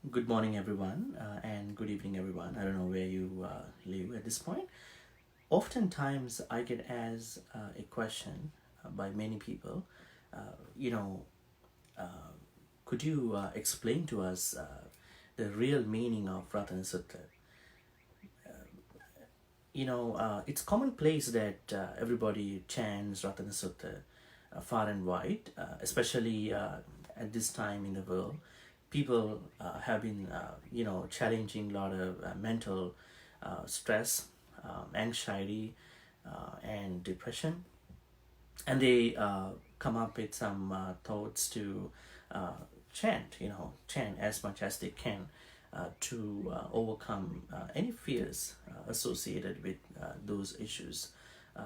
Good morning, everyone, and good evening, everyone. I don't know where you live at this point. Oftentimes, I get asked a question by many people. Uh, you know, uh, could you explain to us the real meaning of Ratana Sutta? It's commonplace that everybody chants Ratana Sutta far and wide, especially at this time in the world. People have been, challenging a lot of mental stress, anxiety, and depression, and they come up with some thoughts to uh, chant as much as they can to overcome any fears associated with those issues. uh,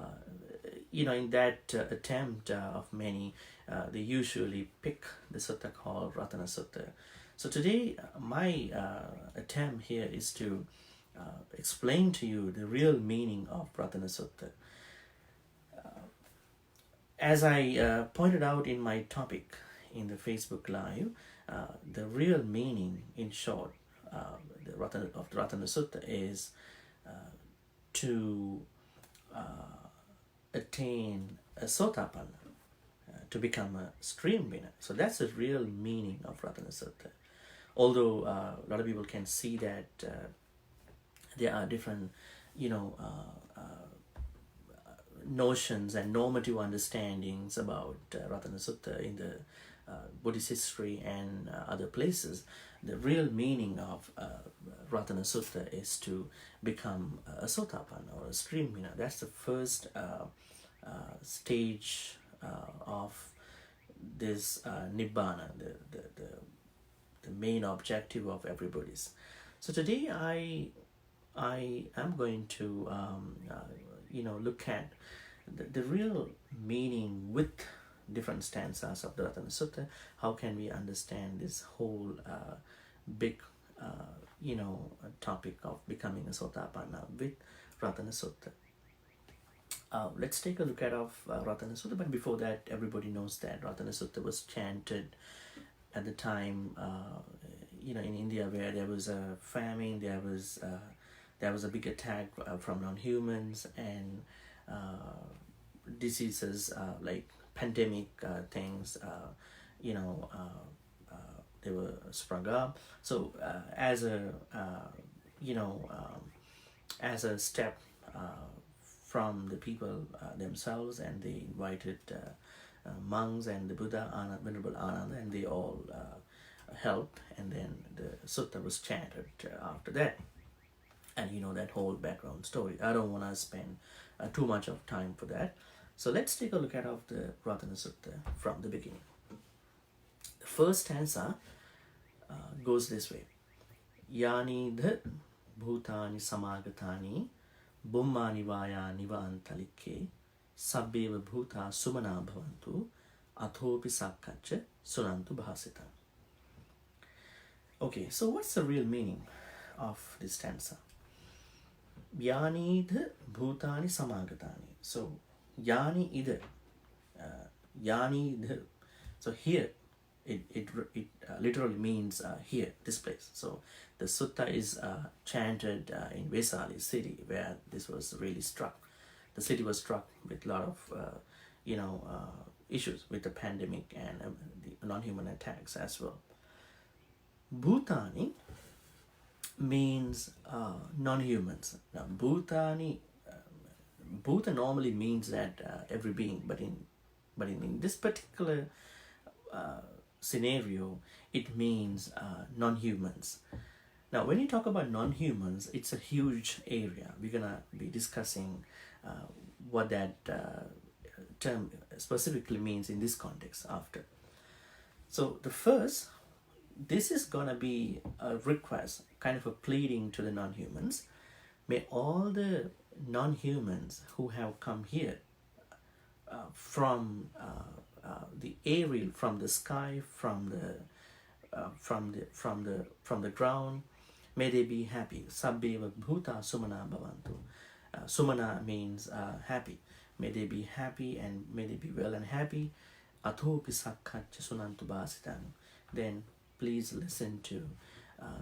in that attempt of many, they usually pick the sutta called Ratana Sutta. So today, my attempt here is to explain to you the real meaning of Ratana Sutta. As I pointed out in my topic in the Facebook Live, the real meaning, in short, of the Ratana Sutta is to attain a Sotapanna, to become a stream winner. So that's the real meaning of Ratana Sutta. Although a lot of people can see that there are different, you know, notions and normative understandings about Ratana Sutta in the Buddhist history and other places. The real meaning of Ratana Sutta is to become a Sotapanna or a stream winner. That's the first stage of this Nibbana, the main objective of every Buddhist. So today I am going to look at the real meaning with different stanzas of the Ratana Sutta. How can we understand this whole big topic of becoming a Sotapanna with Ratana Sutta? Let's take a look at Ratana Sutta, but before that, everybody knows that Ratana Sutta was chanted at the time, in India, where there was a famine, there was a big attack from non-humans, and diseases like pandemic things, they were sprung up. So you know, um, as a step from the people themselves, and they invited monks and the Buddha, Venerable Ananda, and they all helped, and then the sutta was chanted after that. And you know that whole background story. I don't want to spend too much of time for that. So let's take a look at of the Ratana Sutta from the beginning. The first stanza goes this way: Yani dha bhutani samagatani bummani vaya nivantalike sabbeva bhuta sumana bhavantu athopi sakkaccha sunantu bhasita. Okay, so what's the real meaning of this stanza? Yani dha bhutani samagatani. So yani ida, yani dha. So here, it literally means here, this place. So the sutta is chanted in Vesali city, where this was really struck. The city was struck with a lot of issues with the pandemic and the non-human attacks as well. Bhutani means non-humans. Now, Bhutani, Bhuta normally means that every being, but in this particular scenario, it means non-humans. Now, when you talk about non-humans, it's a huge area. We're gonna be discussing what that term specifically means in this context after. So this is gonna be a request, kind of a pleading to the non-humans. May all the non-humans who have come here from the aerial, from the sky, from the ground, may they be happy. Sabbeva bhuta sumana bhavantu. Sumana means happy. May they be happy, and may they be well and happy. Athopi sakkaccha sunantu bhasitam. Then please listen to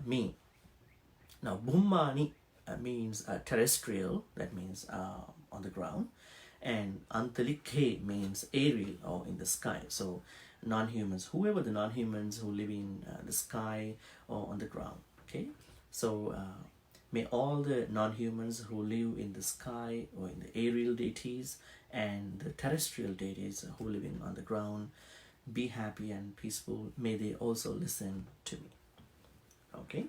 mean. Now, Bhummani means terrestrial, that means on the ground, and Antalike means aerial or in the sky. So, non-humans, whoever the non-humans who live in the sky or on the ground. Okay, so may all the non-humans who live in the sky or in the aerial deities and the terrestrial deities who live on the ground be happy and peaceful. May they also listen to me. Okay.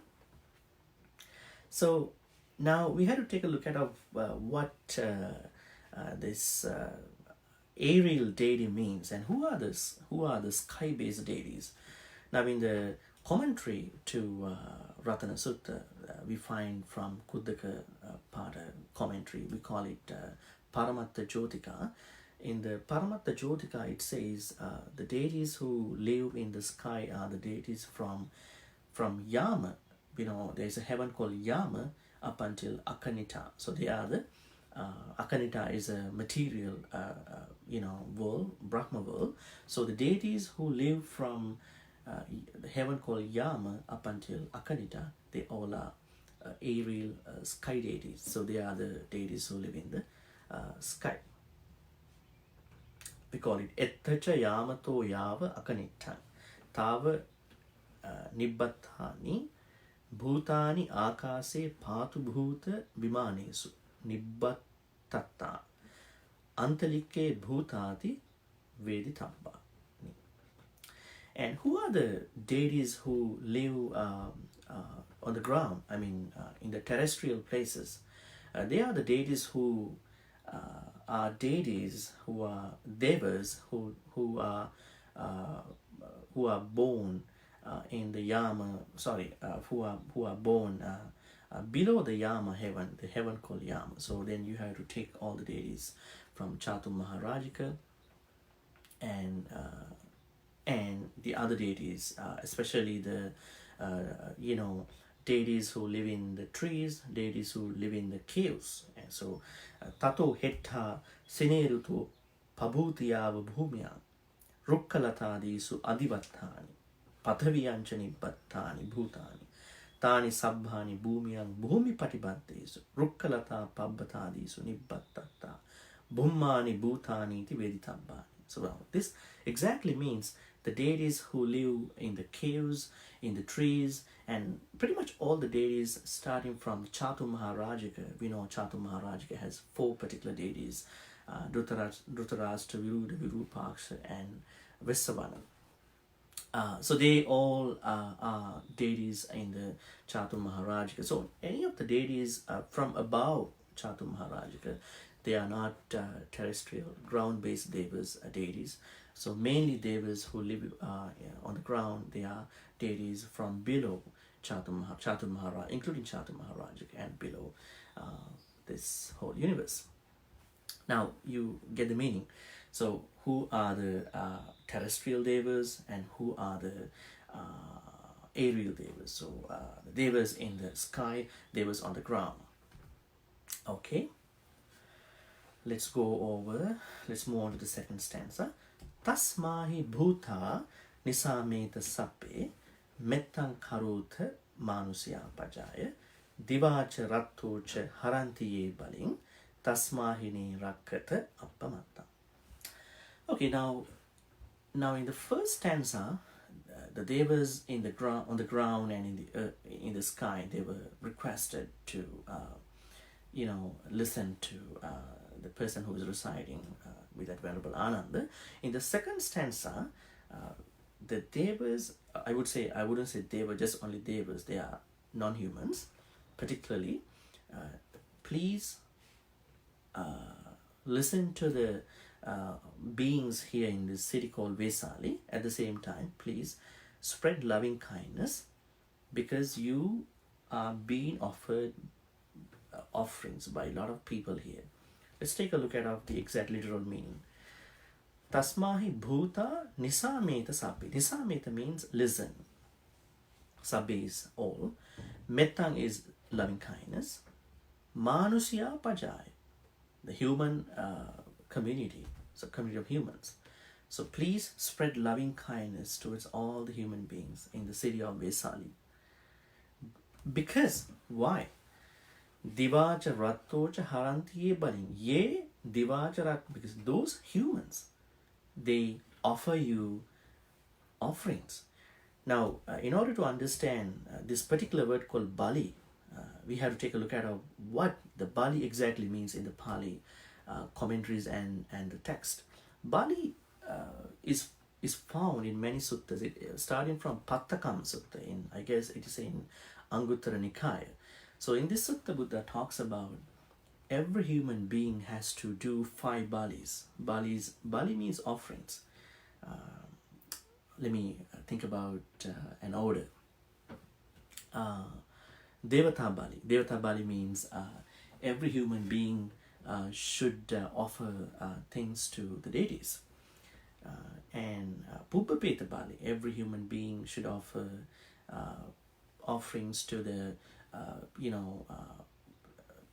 So now we had to take a look at what this aerial deity means and who are the sky-based deities. Now in the commentary to Ratana Sutta, we find from Kuddaka Pada commentary, we call it Paramatta Jyotika. In the Paramatta Jyotika, it says the deities who live in the sky are the deities from Yama. There's a heaven called Yama up until Akanita. So they are the Akanita is a material world, Brahma world. So the deities who live from the heaven called Yama up until Akanita, they all are aerial sky deities. So they are the deities who live in the sky. We call it Ettacha Yamato Yava Akanita Tava Nibbathani Bhutani Akase Patu Bhuta Vimanesu Nibbattatta Antalike Bhutati Veditamba. And who are the deities who live on the ground? I mean, in the terrestrial places. They are the deities who are deities who are devas who are born in the Yama. Who are born below the Yama heaven, the heaven called Yama. So then you have to take all the deities from Chatum Maharajika and the other deities, especially the deities who live in the trees, deities who live in the caves. And so Tato Hetta Sineruto Pabhutiyava Bhumya Rukkalatadisu Adivattani Pathaviyancha Nibbattani Bhutani Tani Sabbhani Bhumyang Bhumi Patibaddesu Rukkalata Pabbatadisu Nibbattatta Bhummani Bhutani Ti Veditabbani. So this exactly means the deities who live in the caves, in the trees, and pretty much all the deities starting from Chatu Maharajika. We know Chatu Maharajika has 4 particular deities, Dhritarashtra, Viruddha, Virupaksha, and Vessavana. So they all are deities in the Chatu Maharajika. So any of the deities from above Chatu Maharajika, they are not terrestrial, ground-based devas, deities. So mainly devas who live on the ground, they are deities from below Chatu Maharaj, including Chatu Maharajika and below this whole universe. Now you get the meaning. So who are the terrestrial devas and who are the aerial devas? So the devas in the sky, devas on the ground. Okay. Let's move on to the second stanza. Tasmahi bhuta nisameta sappe mettan karutha manusya pajaya divacha rattocha harantiye baling tasmahini rakkata appamatta. Okay, now in the first stanza, the devas in the ground, on the ground, and in the sky, they were requested to listen to the person who is reciting with that Venerable Ananda. In the second stanza, the devas, I wouldn't say they were just only devas, they are non-humans, particularly. Please listen to the beings here in this city called Vesali. At the same time, please spread loving kindness, because you are being offered offerings by a lot of people here. Let's take a look at the exact literal meaning. Tasmahi bhuta nisameta sabbe. Nisameta means listen. Sabbe is all. Mettang is loving kindness. Manusya pajaya, the human community. So community of humans. So please spread loving kindness towards all the human beings in the city of Vesali. Because why? Divacha rattocha harantiye baling. Ye divacha rat, because those humans, they offer you offerings. Now, in order to understand this particular word called Bali, we have to take a look at what the Bali exactly means in the Pali commentaries and the text. Bali is found in many suttas, starting from Pattakam Sutta, I guess it is in Anguttara Nikaya. So in this sutta, Buddha talks about every human being has to do 5 Balis. Bali means offerings. Let me think about an order. Devata Bali. Devata Bali means every human being should offer things to the deities. And Pubbapeta Bali, every human being should offer offerings to the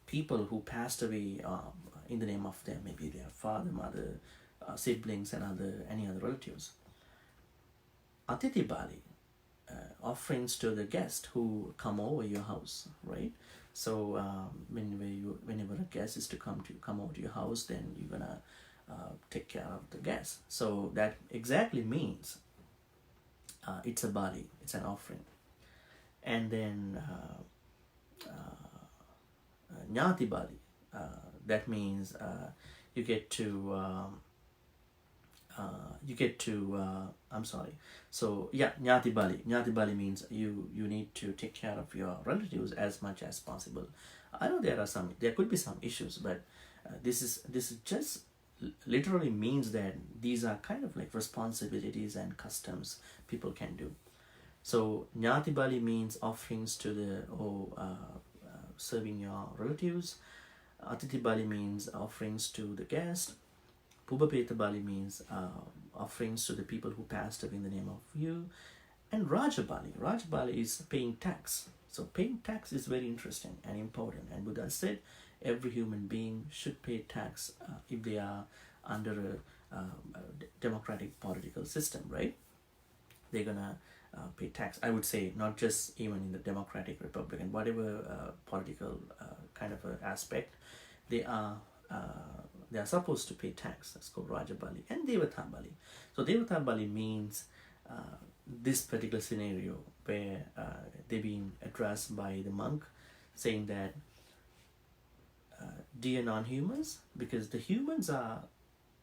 people who passed away in the name of them, maybe their father, mother, siblings, and any other relatives. Atiti Bali, offerings to the guest who come over your house, right? So whenever a guest is to come over to your house, then you're gonna take care of the guest. So that exactly means it's a Bali, it's an offering. And then Nyati Bali, that means you get to I'm sorry. So yeah, Nyati Bali. Nyati Bali means you need to take care of your relatives as much as possible. I know there could be some issues, but this is just literally means that these are kind of like responsibilities and customs people can do. So Nyati Bali means offerings to the serving your relatives. Atiti Bali means offerings to the guest. Pubbapeta Bali means offerings to the people who passed away in the name of you. And Raja Bali. Raja Bali is paying tax. So paying tax is very interesting and important. And Buddha said every human being should pay tax if they are under a democratic political system, right? They're gonna pay tax. I would say not just even in the democratic, republican, whatever political kind of aspect, they are supposed to pay tax. That's called Raja Bali. And Devata Bali. So Devata Bali means this particular scenario where they're being addressed by the monk, saying that dear non-humans, because the humans are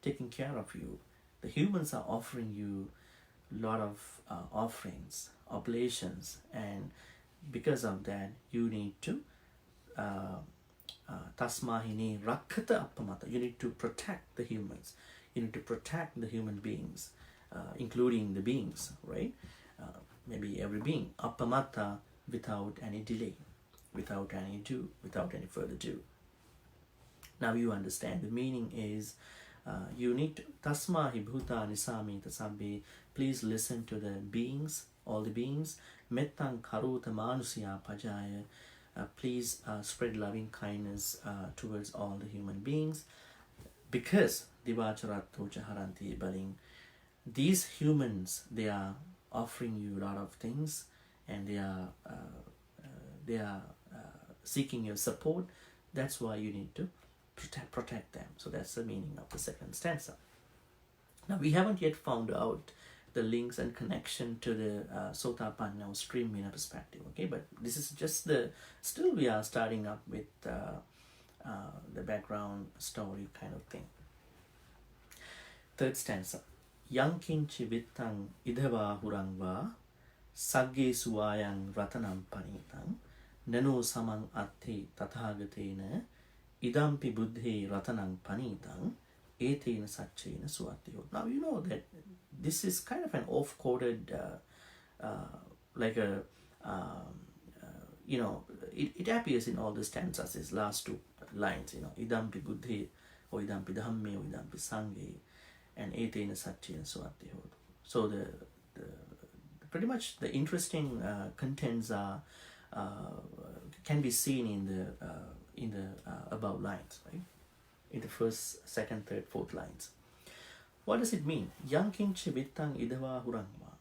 taking care of you, the humans are offering you a lot of offerings, oblations, and because of that you need to tasmahini rakkata appamata, you need to protect the humans, you need to protect the human beings, including the beings, right? Maybe every being, appamata, without any delay, without any further ado. Now you understand the meaning is you need to tasmahi bhutani samita sabbe, please listen to the beings, all the beings. Mettang karota manusya pajaya, please spread loving kindness towards all the human beings, because divacharatto haranti baling, these humans, they are offering you a lot of things, and they are seeking your support. That's why you need to protect them. So that's the meaning of the second stanza. Now we haven't yet found out the links and connection to the Sotapanna or stream winner perspective, okay? But this is just still we are starting up with the background story kind of thing. Third stanza. Yankinchi vittang idhava hurangva sagge suwayang ratanam panitang nano samang atte tathagatena idampi buddhe ratanang panitang etena satchena suvattiho. Now you know that this is kind of an off-quoted like a it appears in all the stanzas, these last 2 lines, idampi buddhe or idampi dhamme or idampi sanghe and etena satchena suvattiho. So the pretty much the interesting contents are can be seen in the above lines, right? In the first, second, third, fourth lines. What does it mean? Yankinchi vittang idava hurangva.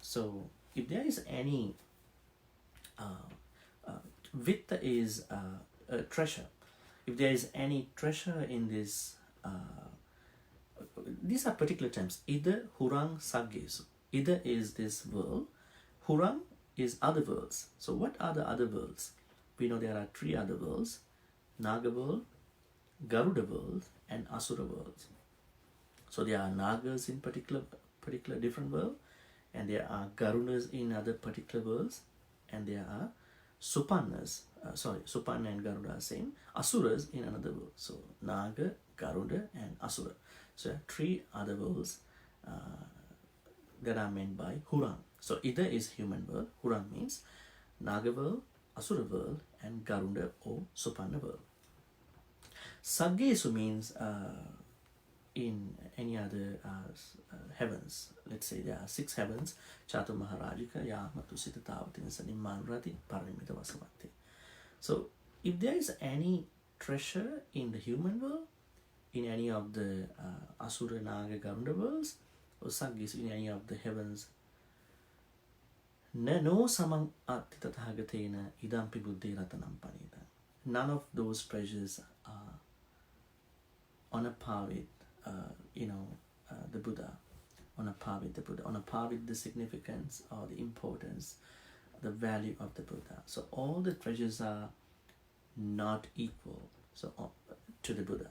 So if there is any Vitta is a treasure. If there is any treasure in this, these are particular terms. Ida hurang saggesu. Ida is this world. Hurang is other worlds. So what are the other worlds? We know there are 3 other worlds: Naga world, Garuda world, and Asura worlds. So there are Nagas in particular different world, and there are Garudas in other particular worlds, and there are Supannas. Supanna and Garuda are same. Asuras in another world. So Naga, Garuda, and Asura. So 3 other worlds that are meant by Hurang. So Ida is human world. Hurang means Naga world, Asura world, and Garuda or Supanna world. Saggesu means in any other heavens. Let's say there are 6 heavens: Chatu Maharajika, Yamatu Sitatavatina Sanimanrati, Paramagnet Vasamati. So if there is any treasure in the human world, in any of the Asura, Naga, Garuda worlds, or Saggesu in any of the heavens, no samang attitathagathena idampi buddhi ratanam panita. None of those treasures are on a par with the Buddha, on a par with the Buddha, on a par with the significance or the importance, the value of the Buddha. So all the treasures are not equal to the Buddha.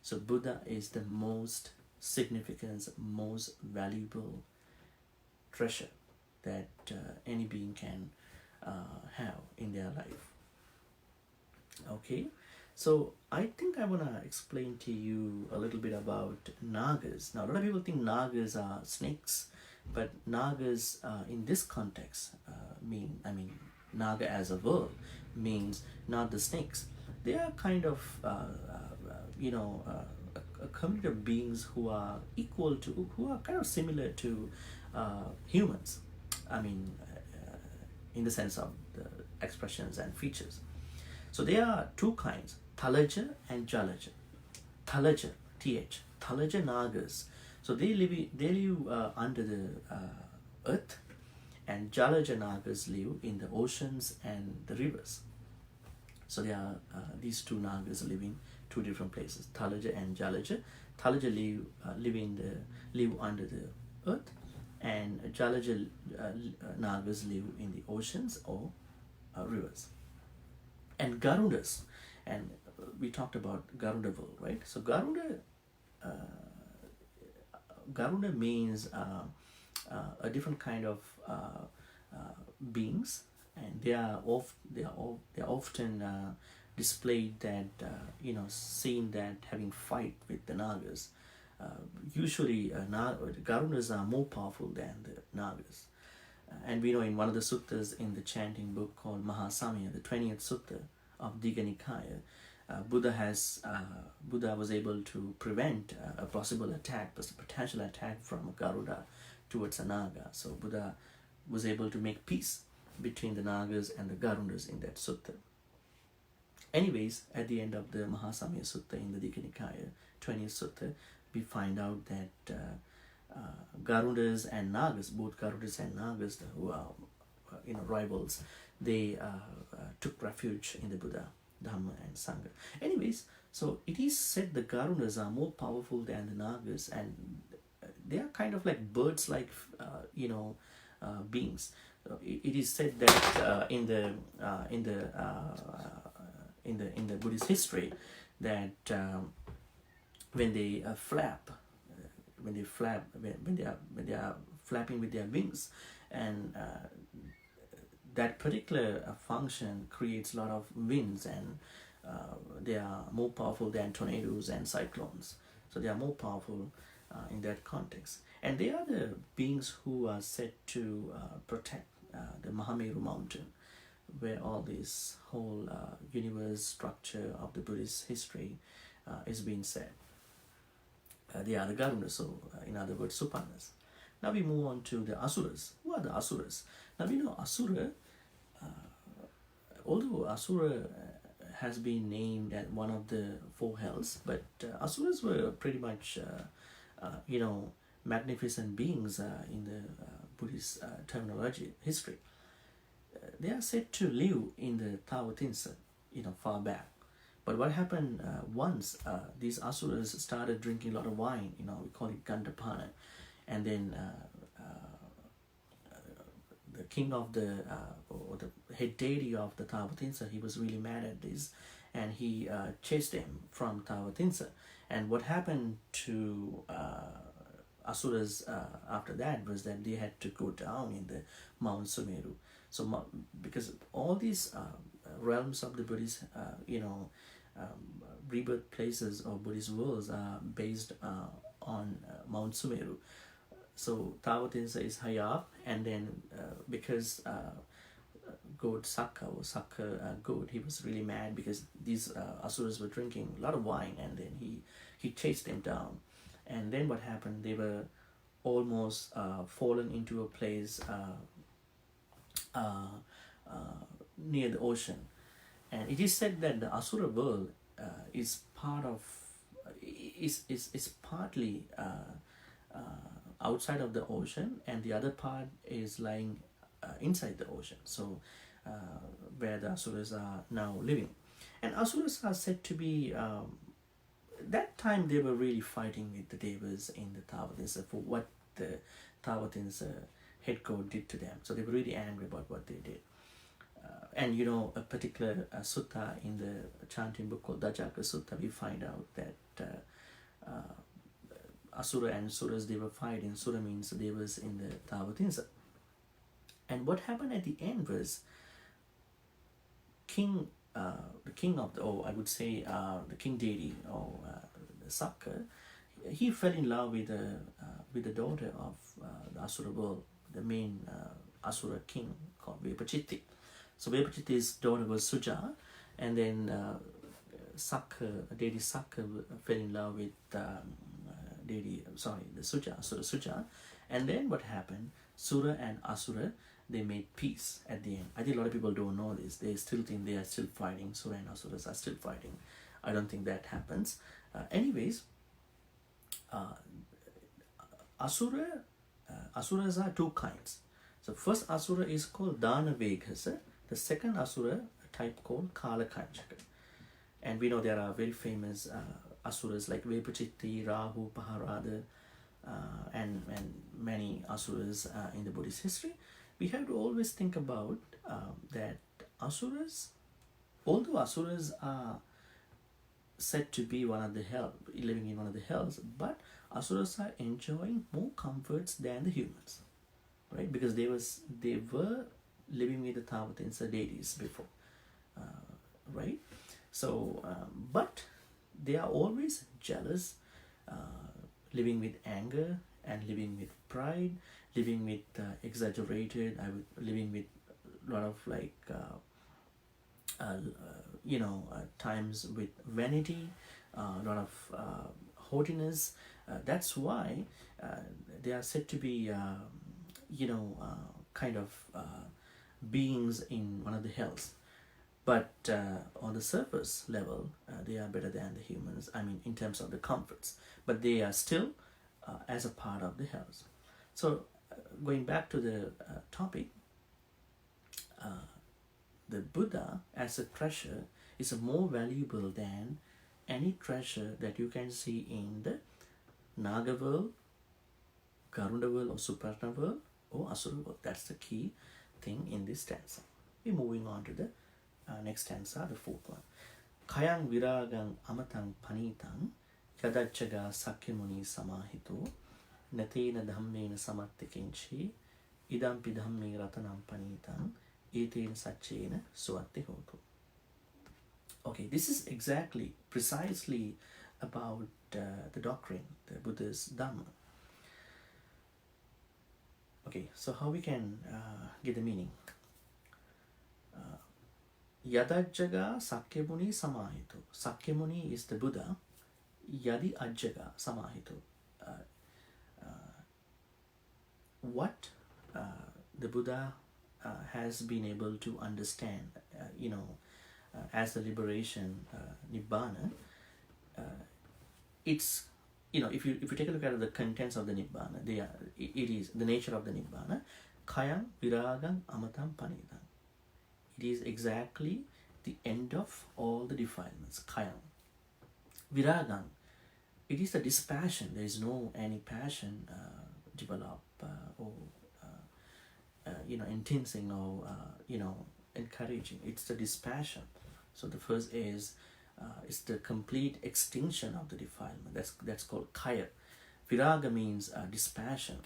So Buddha is the most significant, most valuable treasure that any being can have in their life. Okay, so I think I want to explain to you a little bit about Nagas. Now, a lot of people think Nagas are snakes, but Nagas in this context Naga as a word means not the snakes. They are kind of a community of beings who are equal to, who are kind of similar to humans. In the sense of the expressions and features. So there are 2 kinds: Thalaja and Jalaja. Thalaja, TH, Thalaja Nagas. So they live under the earth, and Jalaja Nagas live in the oceans and the rivers. So there are these 2 Nagas live in 2 different places: Thalaja and Jalaja. Thalaja live under the earth, and Jalaja Nagas live in the oceans or rivers. And Garudas, and we talked about Garuda world, right? So Garuda means a different kind of beings, and they are often displayed that seen that having fight with the Nagas. Usually Garudas are more powerful than the Nagas. And we know in one of the suttas in the chanting book called Mahasamya, the 20th sutta of Digha Nikaya, Buddha was able to prevent a possible attack, a potential attack from Garuda towards a Naga. So Buddha was able to make peace between the Nagas and the Garudas in that sutta. Anyways, at the end of the Mahasamya Sutta in the Digha Nikaya, 20th sutta, we find out that Garudas and Nagas, both Garudas and Nagas, who are rivals, they took refuge in the Buddha, Dhamma, and Sangha. Anyways, so it is said the Garudas are more powerful than the Nagas, and they are kind of like birds-like, beings. It is said that in the Buddhist history that when they flap, when they are flapping with their wings, and that particular function creates a lot of winds, and they are more powerful than tornadoes and cyclones. So they are more powerful in that context, and they are the beings who are said to protect the Mahameru mountain, where all this whole universe structure of the Buddhist history is being said. They are the Garudas, so in other words, Supannas. Now we move on to the Asuras. Who are the Asuras? Now we know Asura, although Asura has been named as one of the 4 hells, but Asuras were pretty much, magnificent beings in the Buddhist terminology history. they are said to live in the Tawatinsa, far back. But what happened once these asuras started drinking a lot of wine, we call it Gandapana, and then the king of or the head deity of the Tawatinsa, he was really mad at this, and he chased them from Tawatinsa. And what happened to asuras after that was that they had to go down in the Mount Sumeru. So because all these realms of the Buddhist, rebirth places or Buddhist worlds are based on Mount Sumeru. So Tawatinsa is high up, and then because god Sakka or Sakka god, he was really mad because these asuras were drinking a lot of wine, and then he chased them down. And then what happened, they were almost fallen into a place near the ocean. And it is said that the Asura world is partly outside of the ocean, and the other part is lying inside the ocean. So where the Asuras are now living. And Asuras are said to be, that time they were really fighting with the Devas in the Tawatinsa for what the Tawatinsa head god did to them. So they were really angry about what they did. And a particular sutta in the chanting book called Dajaka Sutta, we find out that Asura and Suras, they were fighting. Sura means they was in the Tawatinsa. And what happened at the end was the king of the, I would say the king deity, or the Sakka, he fell in love with the daughter of the Asura world, the main Asura king called Vepachitti. So Vepachitti's daughter was Suja, and then deity Sakka fell in love with the Suja, Asura Suja. And then what happened, Sura and Asura, they made peace at the end. I think a lot of people don't know this. They still think they are still fighting. Sura and Asuras are still fighting. I don't think that happens. Anyways, Asuras are two kinds. So first Asura is called Dana Veghasa. The second Asura type called Kala Kanchaka. And we know there are very famous Asuras like Vepachitti, Rahu, Paharada, and many Asuras in the Buddhist history. We have to always think about that Asuras, although Asuras are said to be living in one of the hells, but Asuras are enjoying more comforts than the humans, right? Because they were living with the Tawatinsa deities before, right? So, but they are always jealous, living with anger and living with pride, living with living with a lot of times with vanity, a lot of haughtiness. That's why they are said to be, kind of beings in one of the hells. But on the surface level, they are better than the humans, in terms of the comforts. But they are still as a part of the hells. So going back to the topic, the Buddha as a treasure is more valuable than any treasure that you can see in the Naga world, Garunda world, or Suparna world, or Asura world. That's the key thing in this stanza. We're moving on to the next stanza, the fourth one. Kayang viragang amatang panitang yadachaga sakyamuni samahito natena dhammena samattikinchi idampi dhamme ratanam panitang etena sachena suvatte hotu. Okay, this is precisely about the doctrine, the Buddha's Dhamma. Okay, so how we can get the meaning? Yadajjaga Sakyamuni Samahito. Sakyamuni is the Buddha. Yadi Ajjaga Samahito. What the Buddha has been able to understand, as the liberation, Nibbana, it's, if you take a look at the contents of the Nibbana, it is the nature of the Nibbana. Kayang Viragam Amatam Panidam. It is exactly the end of all the defilements. Kayam. Viragam. It is the dispassion. There is no any passion develop or intensing or encouraging. It's the dispassion. So the first is the complete extinction of the defilement. That's called kaya. Viraga means dispassion.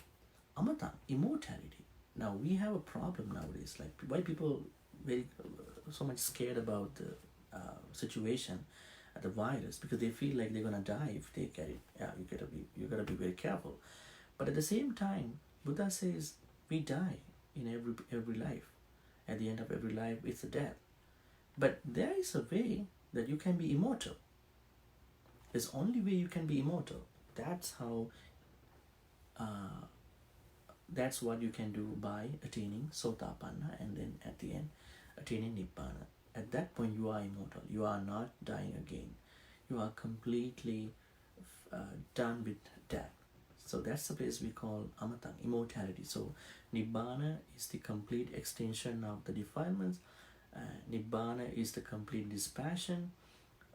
Amata, immortality. Now we have a problem nowadays. Like why people very so much scared about the situation, the virus, because they feel like they're gonna die if they get it. Yeah, you gotta be very careful. But at the same time, Buddha says we die in every life. At the end of every life, it's a death. But there is a way that you can be immortal. There's only way you can be immortal. That's how. That's what you can do by attaining Sotapanna, and then at the end, attaining Nibbana. At that point, you are immortal. You are not dying again. You are completely done with death. So that's the place we call amatang, immortality. So Nibbana is the complete extinction of the defilements. Nibbana is the complete dispassion.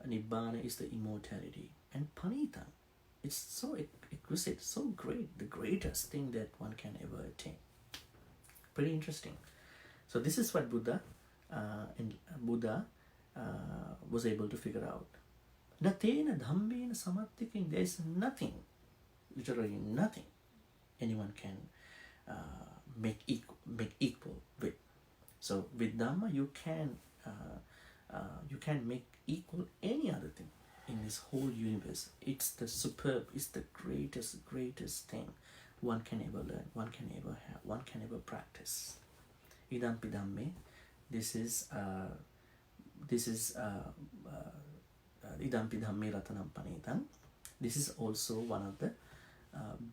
Nibbana is the immortality. And panitang, it's so exquisite, so great, the greatest thing that one can ever attain. Pretty interesting. So this is what Buddha was able to figure out. Natena dhammena samattikin, there is nothing, literally nothing, anyone can make equal with. So with Dhamma, you can make equal any other thing in this whole universe. It's the superb, it's the greatest thing one can ever learn, one can ever have, one can ever practice. Idampi dhamme. This is Idampi dhamme ratanam panitang. This is also one of the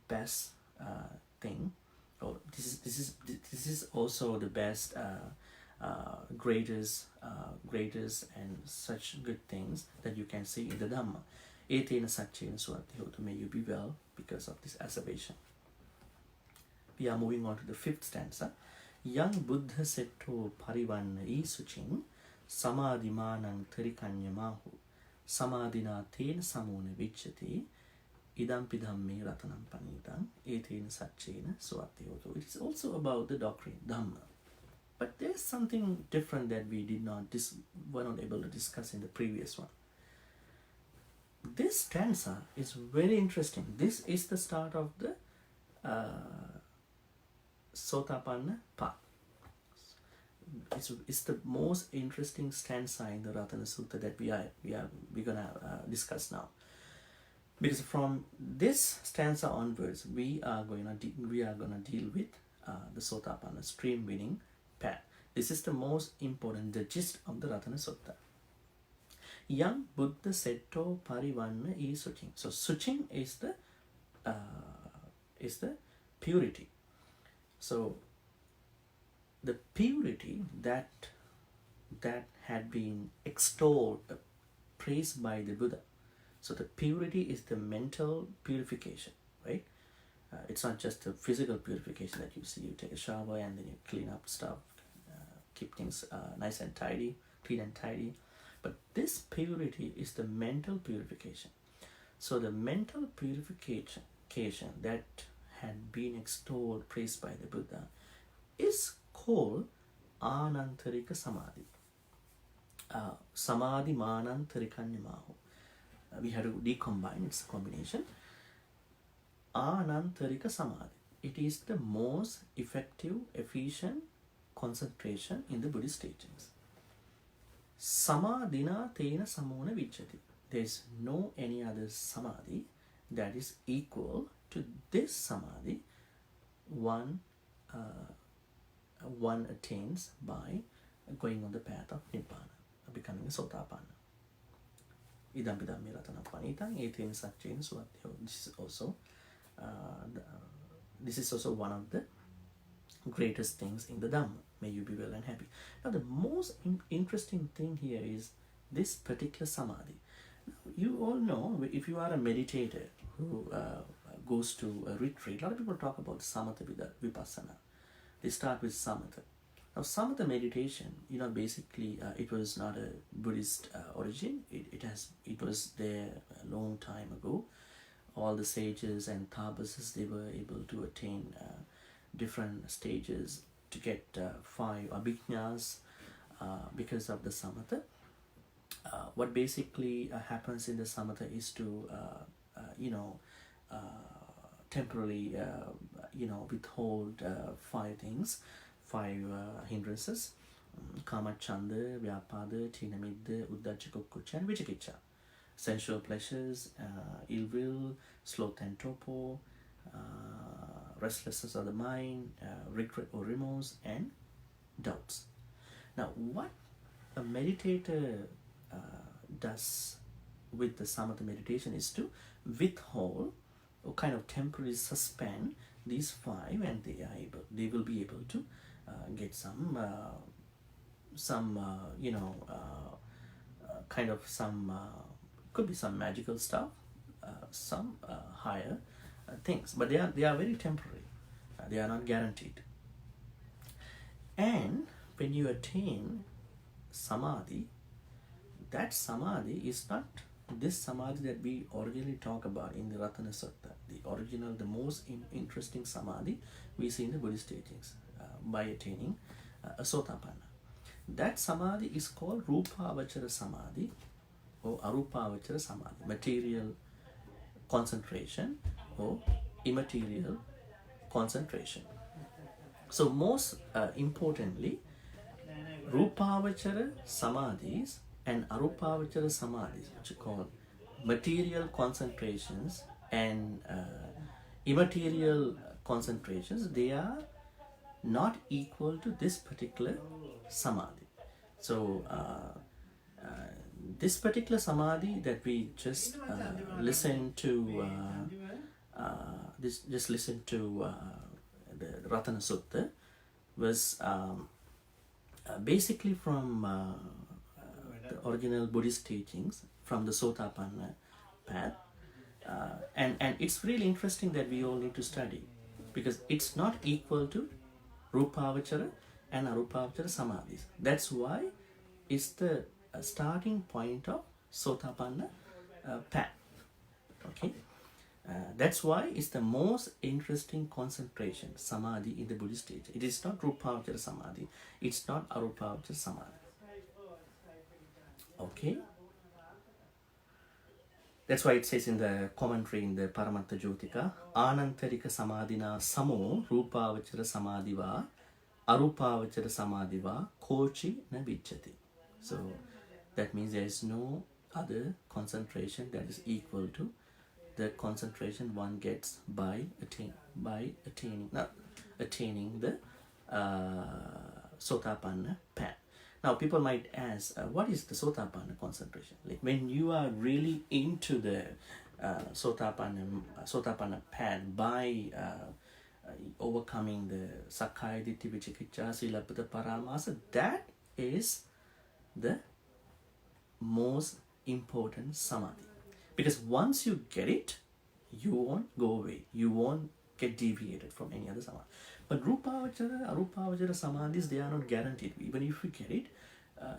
best thing. Or this is also the best, greatest and such good things that you can see in the Dhamma. Etena satchena suvattihotu. May you be well because of this assertion. We are moving on to the 5th stanza. Yang buddha setto parivanna isuchin samadhimanang terikanyamahu samadhina tena samuna vicchati idampi dhamme ratanam panitang etena satchena suvattihotu. It is also about the doctrine, Dhamma. But there's something different that we were not able to discuss in the previous one. This stanza is very interesting. This is the start of the Sotapanna path. It's the most interesting stanza in the Ratana Sutta that we're gonna discuss now. Because from this stanza onwards, we are gonna deal with the Sotapanna stream winning path. This is the most important, the gist of the Ratana Sutta. Yang Buddha setto parivanna I suching. So suching is the purity. So the purity that had been extolled, praised by the Buddha. So the purity is the mental purification, right? It's not just the physical purification that you see. You take a shower and then you clean up stuff, keep things nice and tidy, clean and tidy. But this purity is the mental purification. So the mental purification that had been extolled, praised by the Buddha, is called anantarika samadhi. Samadhi manantarikanyamahu. We have to decombine, it's a combination. Anantarika samadhi. It is the most effective, efficient concentration in the Buddhist teachings. Samadhina tena samona vicchati. There is no any other samadhi that is equal to this samadhi one attains by going on the path of Nibbana, becoming a Sotapanna. Idampi dhamme ratanam panitang etena satchena suvattihotu. This is also one of the greatest things in the Dhamma. May you be well and happy. Now the most interesting thing here is this particular samadhi. Now, you all know, if you are a meditator who goes to a retreat, a lot of people talk about samatha vipassana. They start with samatha. Now, samatha meditation, basically it was not a Buddhist origin. It was there a long time ago. All the sages and tapasis, they were able to attain different stages to get 5 abhijñās because of the samatha. What basically happens in the samatha is to temporarily withhold 5 things, 5 hindrances: kamachanda, vyapada, tinamidda, uddhaca, kukkucca, and vicikicca. Sensual pleasures, ill will, sloth and torpor, restlessness of the mind, regret or remorse, and doubts. Now, what a meditator does with the samatha meditation is to withhold or kind of temporarily suspend these 5, and they will be able to get some could be some magical stuff, some higher things, but they are very temporary. They are not guaranteed. And when you attain samadhi, that samadhi is not this samadhi that we originally talk about in the Ratana Sutta. The most interesting samadhi we see in the Buddhist teachings by attaining a Sotapanna. That samadhi is called Rupavachara Samadhi or Arupavachara Samadhi, material concentration or immaterial concentration. So most importantly, Rupavachara Samadhis and Arupavachara Samadhis, which are called material concentrations and immaterial concentrations, they are not equal to this particular samadhi. So this particular samadhi that we just listen to the Ratana Sutta was basically from the original Buddhist teachings, from the Sotapanna path, and it's really interesting that we all need to study, because it's not equal to Rupavachara and Arupavachara Samadhis. That's why it's the starting point of Sotapanna path. Okay, that's why it's the most interesting concentration, Samadhi, in the Buddhist teaching. It is not Rupavachara Samadhi, it's not Arupavachara Samadhi. Okay, that's why it says in the commentary in the Paramattha Jyotika, Anantarika Samadhina Samo Rupavachara Samadhiva Arupavachara Samadhiva Kochi na Vichati. So that means there is no other concentration that is equal to the concentration one gets by attaining the Sotapanna path. Now people might ask, what is the Sotapanna concentration? Like when you are really into the Sotapanna path by overcoming the Sakkaya Ditthi, Vicikicca, Silabbata, Paramasa, that is the most important samadhi. Because once you get it, you won't go away. You won't get deviated from any other samadhi. But Rupavachara, Arupavachara samadhis, they are not guaranteed. Even if you get it,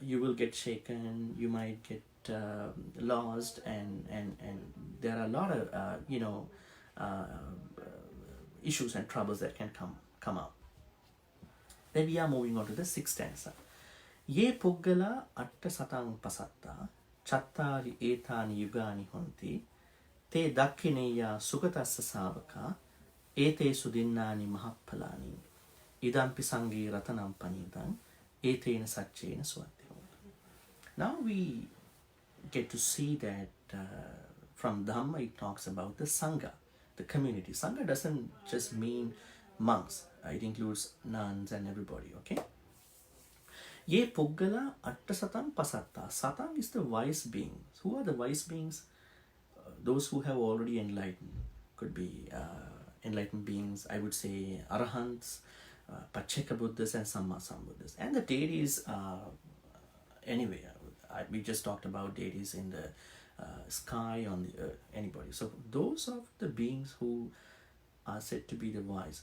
you will get shaken, you might get lost, and there are a lot of issues and troubles that can come up. Then we are moving on to the 6th stanza. Ye puggala atta satang pasatta chattari etani yugani honti te dakkineya sugatassa savaka ete sudinnani mahappalani idampi sangi ratanam panidam etena saccena swati. Now we get to see that from Dhamma it talks about the Sangha, the community. Sangha doesn't just mean monks, it includes nuns and everybody, okay? Ye puggala atta satang pasatta. Satang is the wise beings. Who are the wise beings? Those who have already enlightened. Could be enlightened beings, I would say Arahants, Pacceka Buddhas, and Sambuddhas. And the deities, anyway, we just talked about deities in the sky, on the earth, anybody. So those are the beings who are said to be the wise.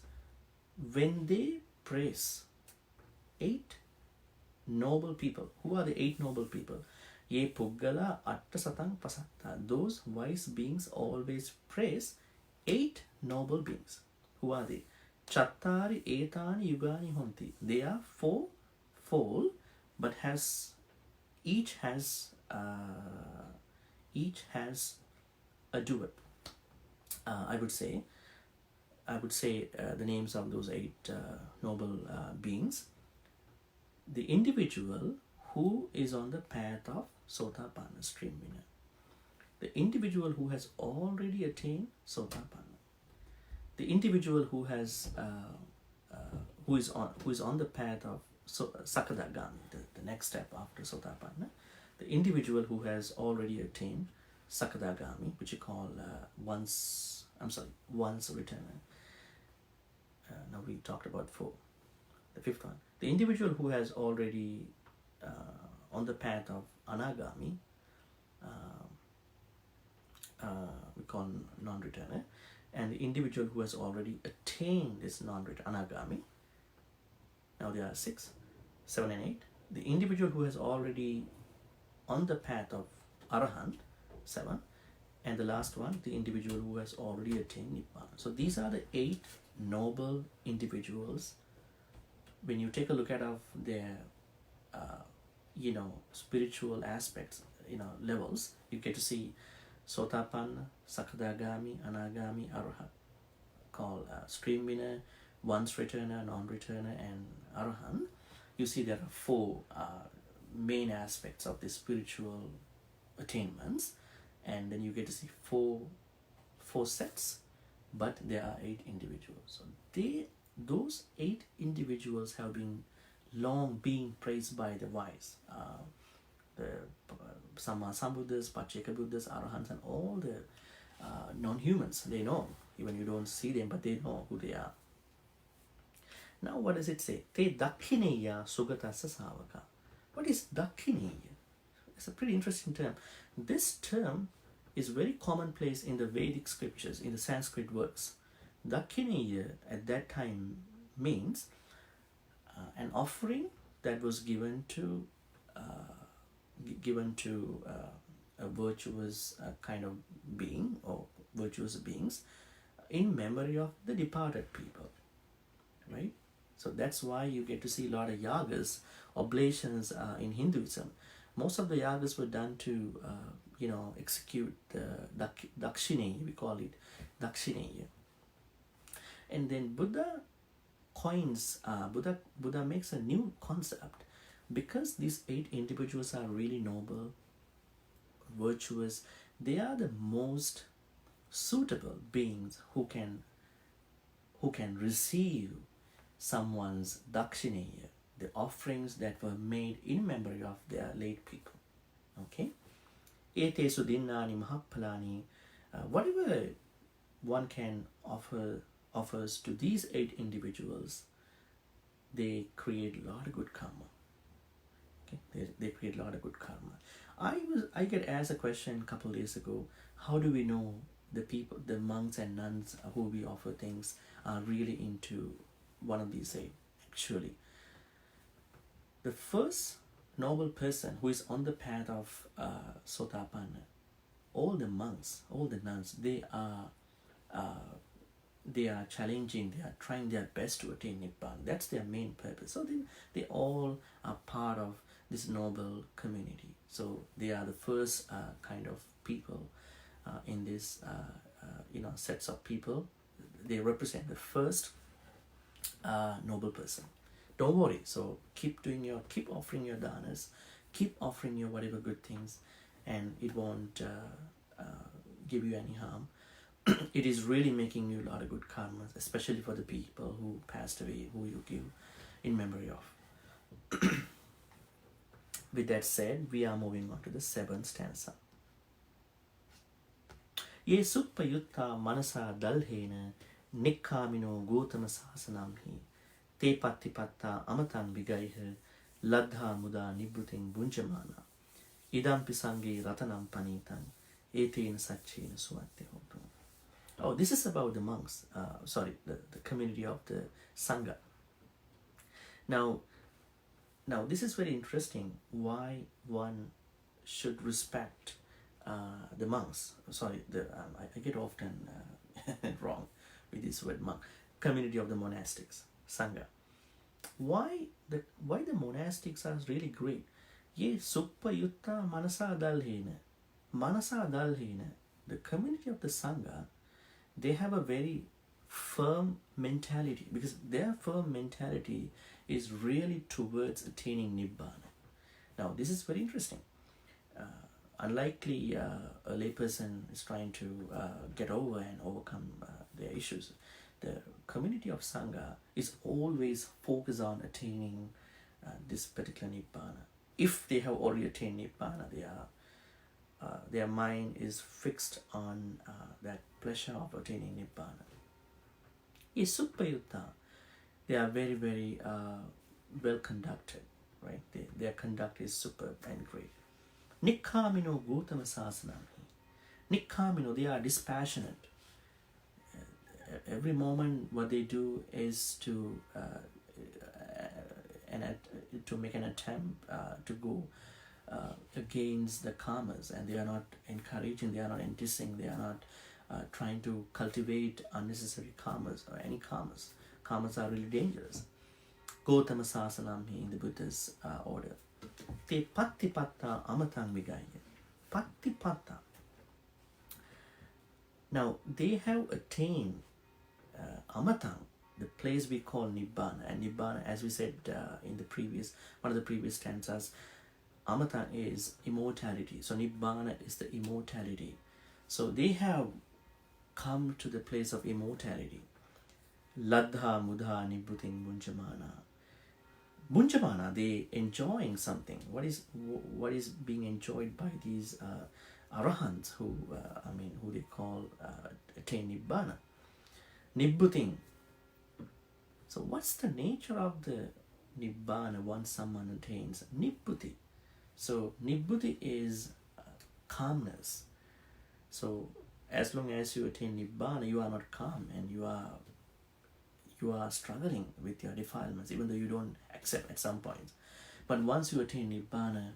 When they praise 8 noble people. Who are the 8 noble people? Ye puggala atta satang pasatta. Those wise beings always praise 8 noble beings. Who are they? Chattari etani yugani honti. They are fourfold, but each has a dual. I would say the names of those 8 noble beings. The individual who is on the path of Sotapanna, stream winner. The individual who has already attained Sotapanna. The individual who has who is on the path of Sakadagami, the next step after Sotapanna. The individual who has already attained Sakadagami, which you call once returner. Now we talked about 4. The 5th one. The individual who has already on the path of Anagami, we call non-returner, and the individual who has already attained this Anagami. Now there are 6, 7 and 8. The individual who has already on the path of Arahant, 7, and the last one, the individual who has already attained Nibbana. So these are the 8 noble individuals. When you take a look at their spiritual aspects, levels, you get to see Sotapanna, Sakadagami, Anagami, Arahat, called stream winner, once returner, non-returner, and Arahant. You see there are 4 main aspects of the spiritual attainments, and then you get to see four sets, but there are 8 individuals. So those 8 individuals have been long being praised by the wise, the Sambuddhas, Pacceka Buddhas, Arahants, and all the non-humans. They know, even you don't see them, but they know who they are. Now what does it say? Te dakhineya sugatassa savaka. What is dakhineya? It's a pretty interesting term. This term is very commonplace in the Vedic scriptures, in the Sanskrit works. Dakhineya at that time means an offering that was given to a virtuous kind of being or virtuous beings in memory of the departed people, right? So that's why you get to see a lot of yagas, oblations in Hinduism. Most of the yagas were done to execute the dakshineya, we call it dakshineya. And then Buddha makes a new concept. Because these 8 individuals are really noble, virtuous, they are the most suitable beings who can receive someone's dakshineya, the offerings that were made in memory of their late people. Okay? Ete sudinnani mahapalani, whatever one can offers to these 8 individuals, they create a lot of good karma. Okay? They create a lot of good karma. I get asked a question a couple of days ago, how do we know the people, the monks and nuns who we offer things are really into one of these 8? Actually, the first noble person who is on the path of Sotapanna, all the monks, all the nuns, they are challenging, they are trying their best to attain Nibbana. That's their main purpose. So they all are part of this noble community. So they are the first kind of people in this sets of people. They represent the first noble person. Don't worry. So keep offering your danas, keep offering your whatever good things, and it won't give you any harm. It is really making you a lot of good karmas, especially for the people who passed away, who you give in memory of. With that said, we are moving on to the 7th stanza. Ye suppayutta manasa dalhena nikkamino gotama sasanamhi te pattipatta amatan vigaiha ladha muda nibrutin bunjamana idampi sange ratanam panitan etena satchena suvatte hotu. Oh, this is about the monks, the community of the Sangha. Now, Now, this is very interesting. Why one should respect the monks? Sorry, I get often wrong with this word monk. Community of the monastics, sangha. Why the monastics are really great? Ye suppa yutta manasa dalhena. Manasa dalhena. The community of the sangha, they have a very firm mentality, because their firm mentality is really towards attaining Nibbana. Now, this is very interesting. Unlikely a layperson is trying to get over and overcome their issues. The community of Sangha is always focused on attaining this particular Nibbana. If they have already attained Nibbana, their mind is fixed on that pleasure of attaining Nibbana. Suppayutta, they are very, very well conducted, right? Their conduct is superb and great. Nikkamino Gautama Sasanami. Nikkamino, they are dispassionate. Every moment what they do is to make an attempt to go against the karmas, and they are not encouraging, they are not enticing, they are not trying to cultivate unnecessary karmas or any karmas. Karmas are really dangerous. Gautama Sasanam in the Buddha's order. Te patipatta amatang vigaya. Patipatta. Now, they have attained amatang, the place we call Nibbana. And Nibbana, as we said in the one of the previous stanzas, amatang is immortality. So Nibbana is the immortality. So they have come to the place of immortality. Ladha mudha nibbuting bunjamana. Bunjamana, they enjoying something. What is being enjoyed by these arahants who they call attain Nibbana? Nibbuting. So what's the nature of the Nibbana once someone attains? Nibbuti. So Nibbuti is calmness. So as long as you attain Nibbana, you are not calm, and you are struggling with your defilements, even though you don't accept at some point. But once you attain Nibbana,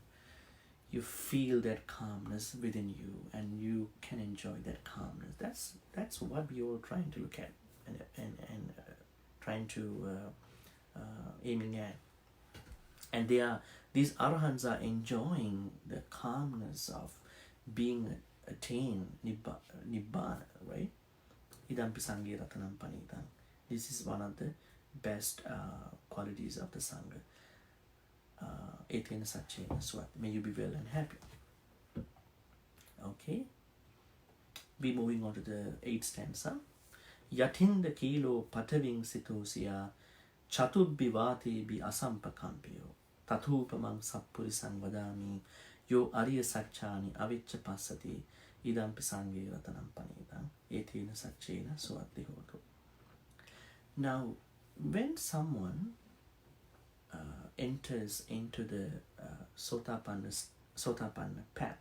you feel that calmness within you, and you can enjoy that calmness. That's what we all trying to look at and trying to aiming at. And these arahants are enjoying the calmness of being attained Nibbana, right? Idampi Sanghe Ratanam Panitang. This is one of the best qualities of the Sangha. Etena Sachena Swat. May you be well and happy. Okay. Be moving on to the 8th stanza. Yatinda kilo pataving situsia chatubhivati bi asampakampyo tatupamang sappurisang vadami yo ariya sachani avicca passati idampi sanghe ratanam panita etena sachena swati hoto. Now, when someone enters into the Sotapanna path,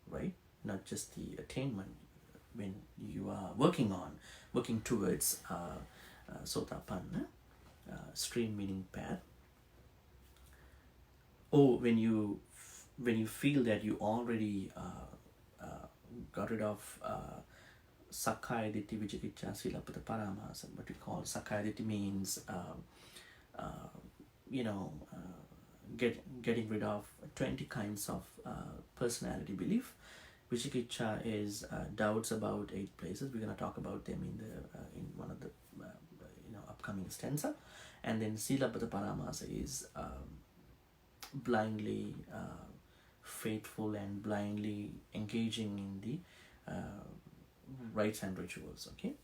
right? Not just the attainment, when you are working towards Sotapanna, stream meaning path, or when you feel that you already got rid of Sakkaya Ditthi Vicikiccha Silappata Paramasa. What we call Sakkaya Ditthi means getting rid of 20 kinds of personality belief. Vicikiccha is doubts about 8 places. We're going to talk about them in one of the upcoming stanza. And then Silappata Paramasa is blindly faithful and blindly engaging in the rites and rituals. Okay,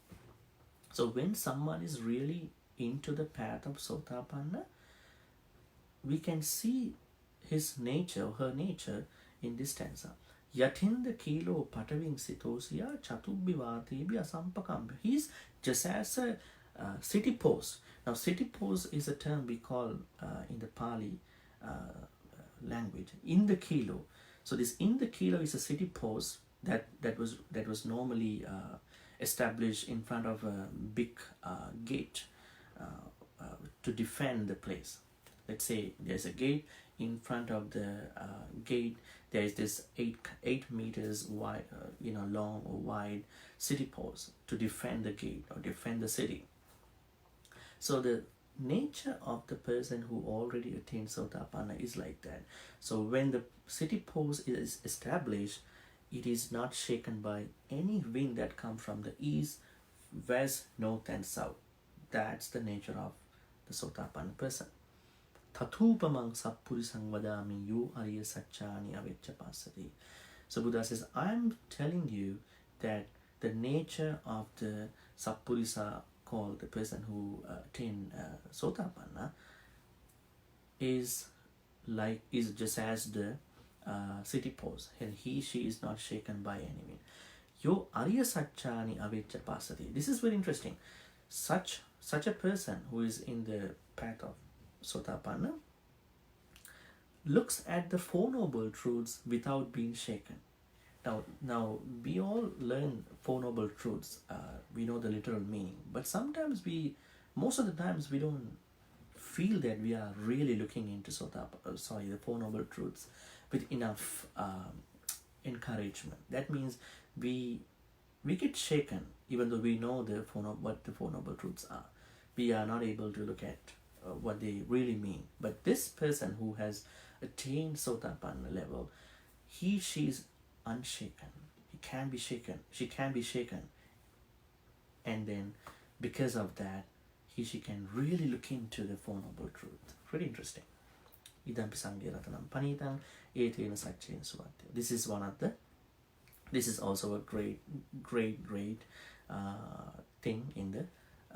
so when someone is really into the path of Sotapanna, we can see his nature, her nature, in this stanza. Yatinda kilo pataving sitosya chatubhivati asampakam. He's just as a city post. Now, city post is a term we call in the Pali language, in the kilo. So this in the kilo is a city post that was normally established in front of a big gate to defend the place. Let's say there's a gate. In front of the gate, there is this 8 meters wide, long or wide city post to defend the gate or defend the city. So the nature of the person who already attained Sotapanna is like that. So when the city post is established, it is not shaken by any wind that comes from the east, west, north and south. That's the nature of the Sotapanna person. Tathupamang sappurisang vadami yu ariya sachani aveccha passati. So Buddha says, I'm telling you that the nature of the Sappurisa, called the person who attained Sotapanna, is just as the city post, and she is not shaken by any wind. Yo ariya sachani aveccha passati. This is very interesting. Such a person who is in the path of Sotapanna looks at the Four Noble Truths without being shaken. Now we all learn Four Noble Truths. We know the literal meaning, but sometimes most of the times we don't feel that we are really looking into the Four Noble Truths with enough encouragement. That means we get shaken even though we know what the Four Noble Truths are. We are not able to look at what they really mean. But this person who has attained Sotapanna level, she is unshaken. He can be shaken. She can be shaken. And then because of that, she can really look into the Four Noble Truth. Pretty interesting. Idampi Sanghe Ratanam Panitang Etena Satchen Suvatya. This is also a great thing in the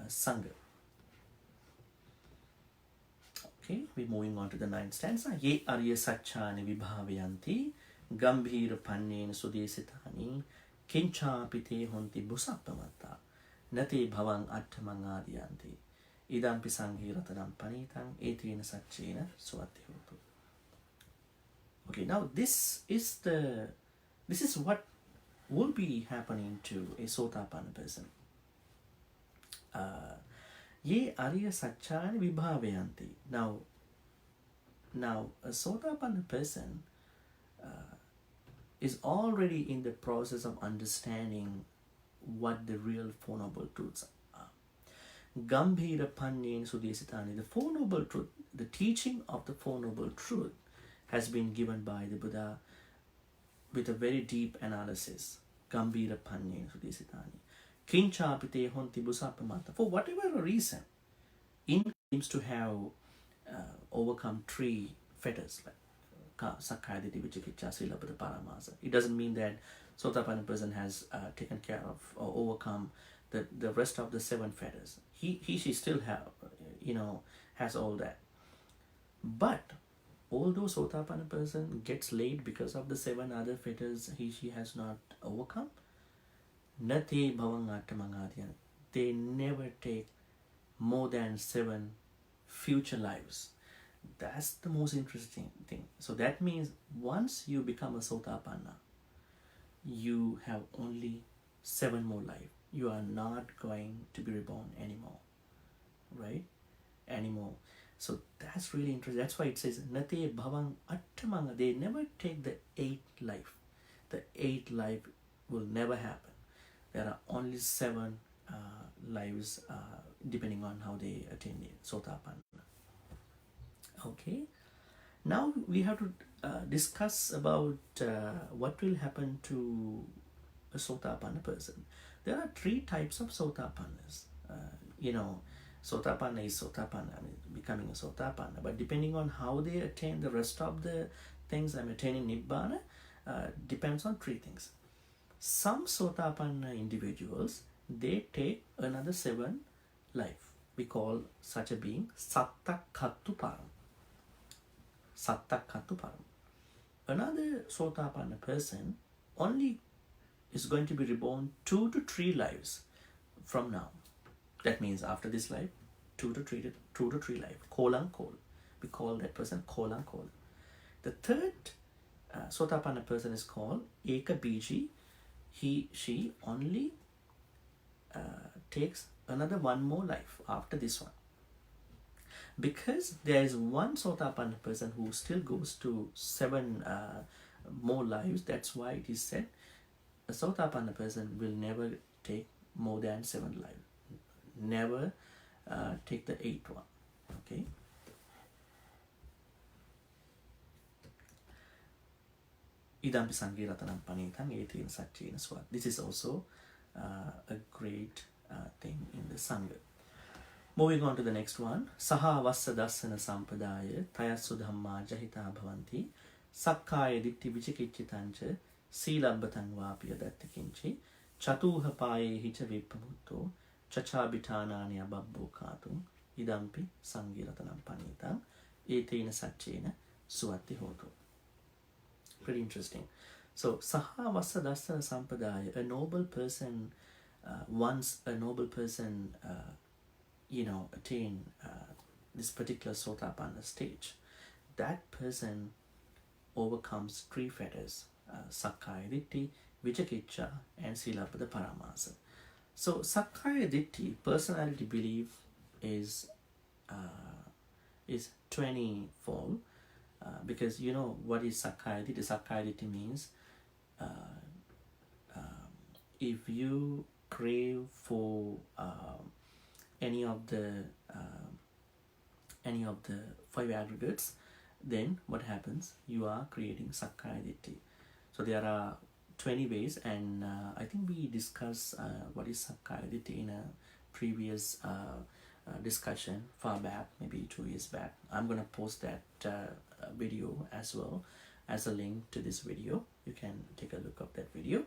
Sangha. Okay, we're moving on to the 9th stanza. Ye arya sachani vibhaviyanti gambhira pannena sudesitani kinchapite honti busappamata nate bhavang attamang adiyanti idampi sanghe ratanam panitang etena sachena suvatyotu. Okay, now this is what will be happening to a Sotapanna person. Ye ariya sachani vibhaveyanti. Now a Sotapanna person is already in the process of understanding what the real Four Noble Truths are. Gambhira panyen sudesitani. The Four Noble Truth, the teaching of the Four Noble Truth has been given by the Buddha with a very deep analysis. Gambhira panyen sudesitani. Kinchapite honti busappamata. For whatever reason, India seems to have overcome 3 fetters like Sakkaya Ditthi, Vicikiccha, Silabbata, Paramasa. It doesn't mean that Sotapanna person has taken care of or overcome the rest of the 7 fetters. She still has all that. But although Sotapanna person gets laid because of the 7 other fetters she has not overcome, Nate bhavang attamang adiyan. They never take more than 7 future lives. That's the most interesting thing. So that means once you become a Sotapanna, you have only 7 more lives. You are not going to be reborn anymore. Right? Anymore. So that's really interesting. That's why it says Nate bhavang attamanga. They never take the 8th life. The 8th life will never happen. There are only 7 lives depending on how they attain the Sotapanna. Okay. Now we have to discuss about what will happen to a Sotapanna person. There are 3 types of Sotapannas. Sotapanna is Sotapanna, becoming a Sotapanna. But depending on how they attain the rest of the things, attaining Nibbana, depends on 3 things. Some Sotapanna individuals, they take another 7 life. We call such a being Sattakhattu Param. Sattakhattu Param. Another Sotapanna person only is going to be reborn 2 to 3 lives from now. That means after this life, 2 to 3 life. Kolang Kol. We call that person Kolang Kol. The third Sotapanna person is called Eka Biji. She only takes another 1 more life after this one. Because there is one Sotapanna person who still goes to 7 more lives, that's why it is said a Sotapanna person will never take more than 7 lives. Never take the 8th one. Okay. Idampi Sangi Ratanam Panitang Etin Satchina Swat. This is also a great thing in the Sangha. Moving on to the next one. Saha Vassa Dasana Sampadaya Tayassu Dhamma Jahita Bhavanti Sakkaya Ditti Vichikichitancha Silabbatang Vapya Dattakinchi Chatuha Paye Hicha Vipamutto Chachabitana Babbo Katum Idampi Sangi Ratanam Panitang Etin Satchina Suati Hoto. Pretty interesting. So, Saha Vassa Dasana Sampadaya, a noble person, once a noble person, attain this particular Sotapanna stage, that person overcomes 3 fetters, Sakkaya Ditti, Vichakiccha, and Silapada Paramasa. So, Sakkaya Ditti, personality belief, is 20-fold. Because you know what is Sakkaya Ditti? Sakkaya Ditti means if you crave for any of the 5 aggregates, then what happens? You are creating Sakkaya Ditti. So there are 20 ways, and I think we discussed what is Sakkaya Ditti in a previous discussion far back, maybe 2 years back. I'm gonna post that video as well as a link to this video. You can take a look of that video.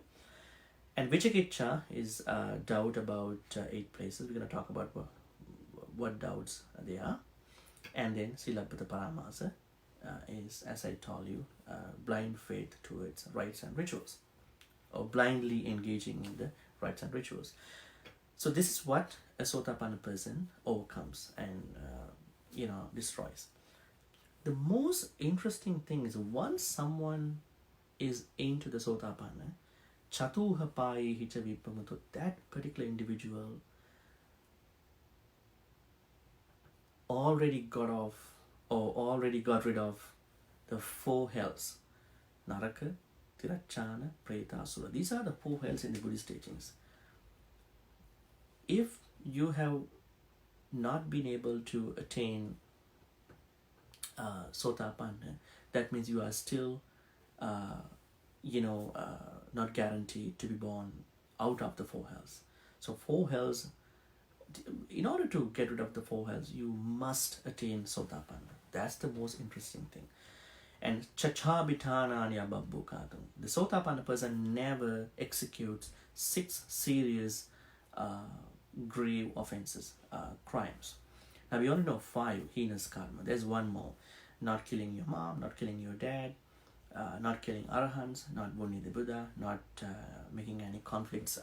And Vichakiccha is doubt about 8 places. We're gonna talk about what doubts they are. And then Silabbata Paramasa is, as I told you, blind faith towards rites and rituals, or blindly engaging in the rites and rituals. So this is what a Sotapanna person overcomes and destroys. The most interesting thing is once someone is into the Sotapanna, Chatuha Paye Hicha Vipamato, that particular individual already got rid of the 4 hells. Naraka, Tirachana, Preta, Asura. These are the 4 hells in the Buddhist teachings. If you have not been able to attain Sotapanna, that means you are still not guaranteed to be born out of the 4 hells. So 4 hells, in order to get rid of the 4 hells, you must attain Sotapanna. That's the most interesting thing. And Chachabitana Babbu Katum, the Sotapanna person never executes 6 serious grave offenses, crimes. Now we only know 5 heinous karma. There's one more: not killing your mom, not killing your dad, not killing arahants, not wounding the Buddha, not making any conflicts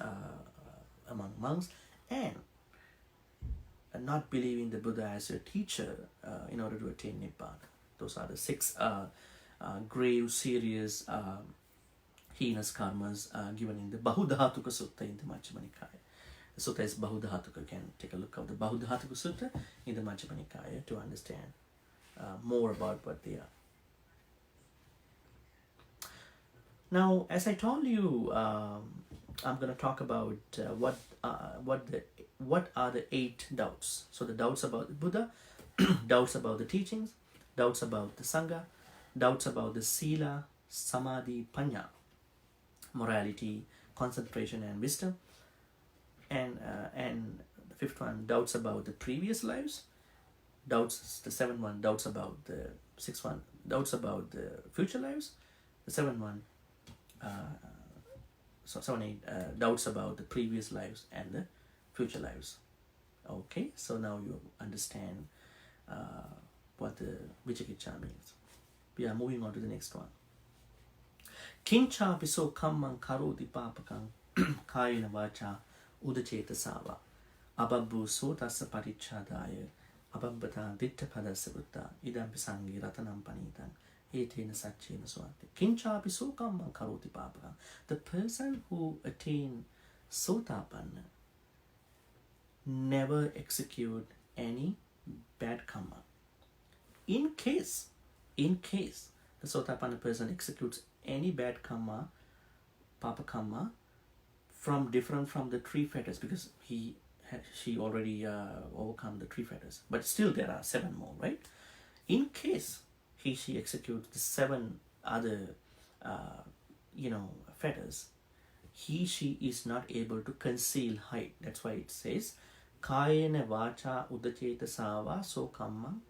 among monks, and not believing the Buddha as your teacher in order to attain Nibbana. Those are the 6 grave, serious, heinous karmas given in the Bahudhatuka Sutta in the Majjhima Nikaya. The sutta is Bahudhatuka. You can take a look at the Bahudhatuka Sutta in the Majjhima Nikaya to understand more about what they are. Now, as I told you, I'm going to talk about what are the 8 doubts. So the doubts about the Buddha, doubts about the teachings, doubts about the Sangha, doubts about the Sila, Samadhi, Panya, morality, concentration, and wisdom, and the 5th one, doubts about the previous lives, doubts, the 7th one, doubts about the 6th one, doubts about the future lives, the 7th one, 7, 8 doubts about the previous lives and the future lives. Okay, so now you understand what the Vichakiccha means. We are moving on to the next one. Kincha piso kammang karoti papakang kayena vacha udacheta ababbu sotassa parichadaya ababbata ditta padassa buddha idam pisangi ratanam panitang etena satchena swati. Kincha piso kammang karoti papakang. The person who attained Sotapanna never execute any bad karma. in case the Sotapanna person executes any bad karma, papa karma, different from the three fetters, because she already overcome the three fetters, but still there are 7 more, right? In case she executes the 7 other fetters, she is not able to conceal, hide. That's why it says kayena vacha udacheta sava so kammam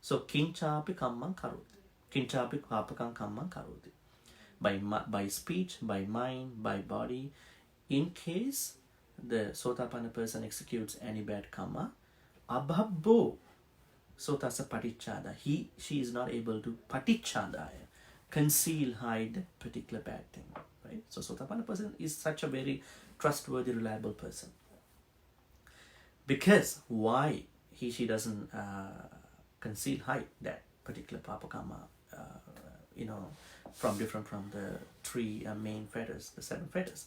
so kinchapi kammam karoti, kinchapi papakam kammam karoti. By speech, by mind, by body, in case the Sotapanna person executes any bad karma, abhabbo sotasa patichada, she is not able to patichadaya, conceal, hide particular bad thing, right? So Sotapanna person is such a very trustworthy, reliable person. Because why she doesn't conceal, hide that particular papa karma, different from the 3 main fetters, the 7 fetters.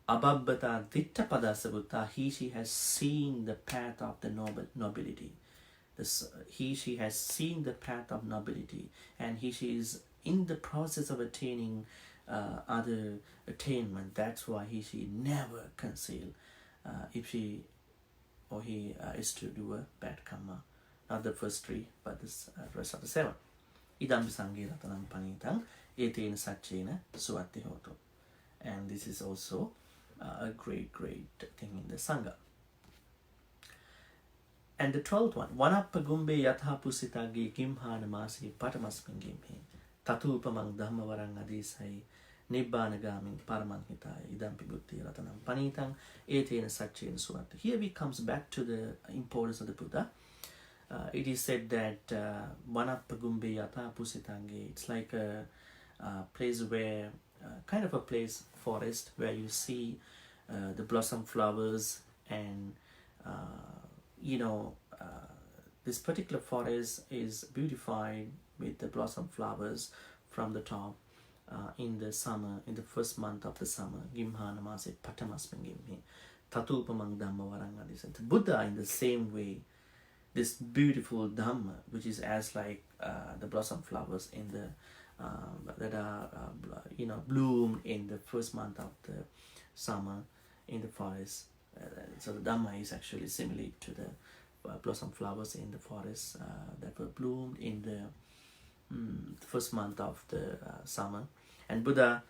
Abhabbata ditta padasabutta, she has seen the path of the nobility. She has seen the path of nobility, and she is in the process of attaining other attainment. That's why she never conceal if she or he is to do a bad karma. Not the first 3, but the rest of the 7. Idampi sange ratanam panitang etena satchena suatti hoto. And this is also a great thing in the Sangha. And the 12th one, Vanappa gumbe yatha pusitage gimhana masi patamasmin gimhi tatupamang Dhamma varanga Desai Nibbana gamin Paramagnet idampi buddhi ratanam panitang etena satchena suatti. Here we comes back to the importance of the Buddha. It is said that Vanappa gumbe yatha pusitange, it's like a place where kind of a place, forest, where you see the blossom flowers, and this particular forest is beautified with the blossom flowers from the top in the summer, in the first month of the summer. Gimhana mase patamasmin gimhi tatupamang Dhamma varanga Desai. The Buddha, in the same way, this beautiful Dhamma, which is as like the blossom flowers in the that are bloomed in the first month of the summer in the forest. So the Dhamma is actually similar to the blossom flowers in the forest that were bloomed in the first month of the summer. And Buddha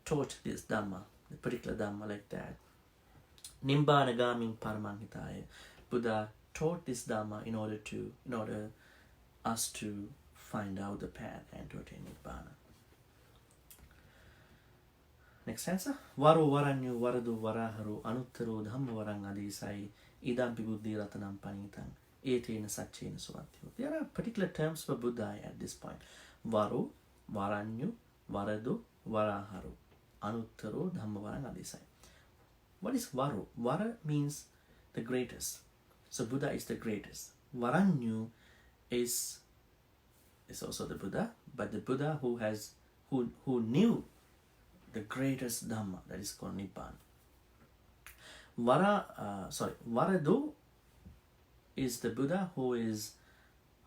taught this Dhamma, the particular Dhamma like that. Nimba nagamin Paramagnet. Buddha taught this Dhamma in order us to find out the path and to attain Nibbana. Next stanza. Varro varanyu varadu varaharu anuttaro Dhamma varanga Desai idampi buddhi ratanam panitang etena satchena suvatyo. There are particular terms for Buddha at this point. Varro, varanyu, varadu, varaharu anuttaro Dhamma varanga Desai. What is Varro? Vara means the greatest. So Buddha is the greatest. Varanyu is also the Buddha, but the Buddha who knew the greatest Dhamma, that is called Nibbana. Varadu is the Buddha who is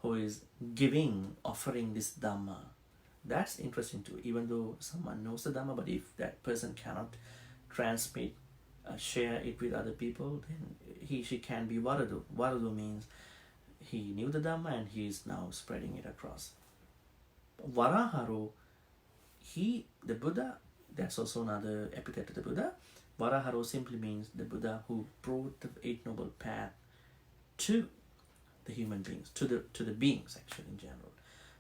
offering this Dhamma. That's interesting too. Even though someone knows the Dhamma, but if that person cannot transmit, share it with other people, then she can be Varadu. Varadu means he knew the Dhamma and he is now spreading it across. Varaharu, the Buddha, that's also another epithet to the Buddha. Varaharu simply means the Buddha who brought the 8 Noble Path to the human beings, to the beings actually in general.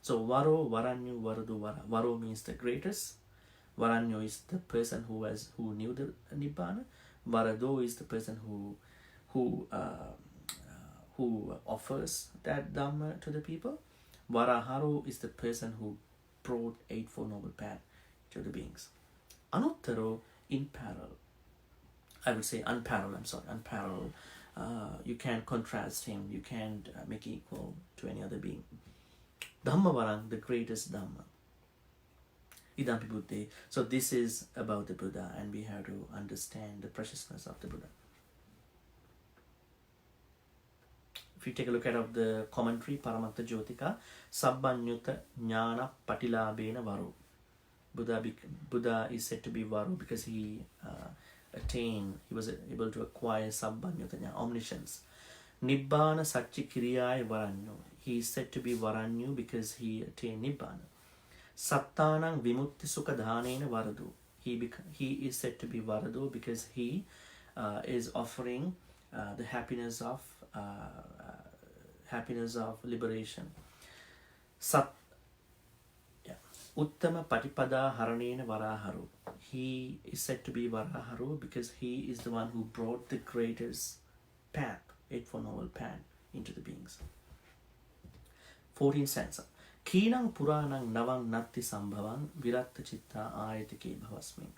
So Varro, Varanyu, Varadu, Vara. Varro means the greatest. Varanyu is the person who knew the Nibbana. Varadu is the person who offers that Dhamma to the people. Varaharu is the person who brought 8 Noble Path to the beings. Anuttaro, in parallel. I would say unparalleled. You can't contrast him. You can't make equal to any other being. Dhamma varang, the greatest Dhamma. Idampi buddhi. So this is about the Buddha, and we have to understand the preciousness of the Buddha. if you take a look at the commentary, Paramatta Jyotika, Sabbanyuta Jnana Patilabena Varro. Buddha is said to be Varro because he was able to acquire Sabbanyuta Jnana, omniscience. Nibbana Satchi Kiriyaya Varanyu. He is said to be Varanyu because he attained Nibbana. Sattanang Vimutti Sukha Dhanena Varadu. He is said to be Varadu because he is offering the happiness of liberation. Uttama Patipada Haranena Varaharu. He is said to be Varaharu because he is the one who brought the greatest path, Eightfold Noble Path, into the beings. 14th stanza. Kenan Puranang Navang Natti Sambhavan Viratta Chitta Ayatike Bhavasmin.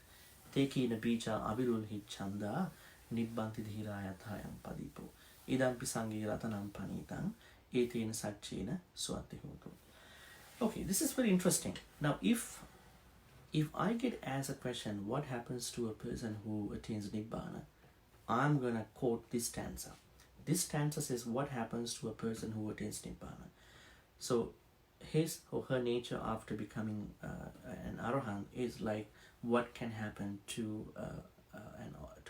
Te Kena Bija Avirul Chanda Nibbanti Dhirayatayam Padipo. Idampi Sangi Ratanam Panitang Etena Satchena Swati Hotu. Okay, this is very interesting. Now, if I get asked a question, what happens to a person who attains Nibbana, I'm going to quote this stanza. This stanza says what happens to a person who attains Nibbana. So, his or her nature after becoming an arahant is like what can happen to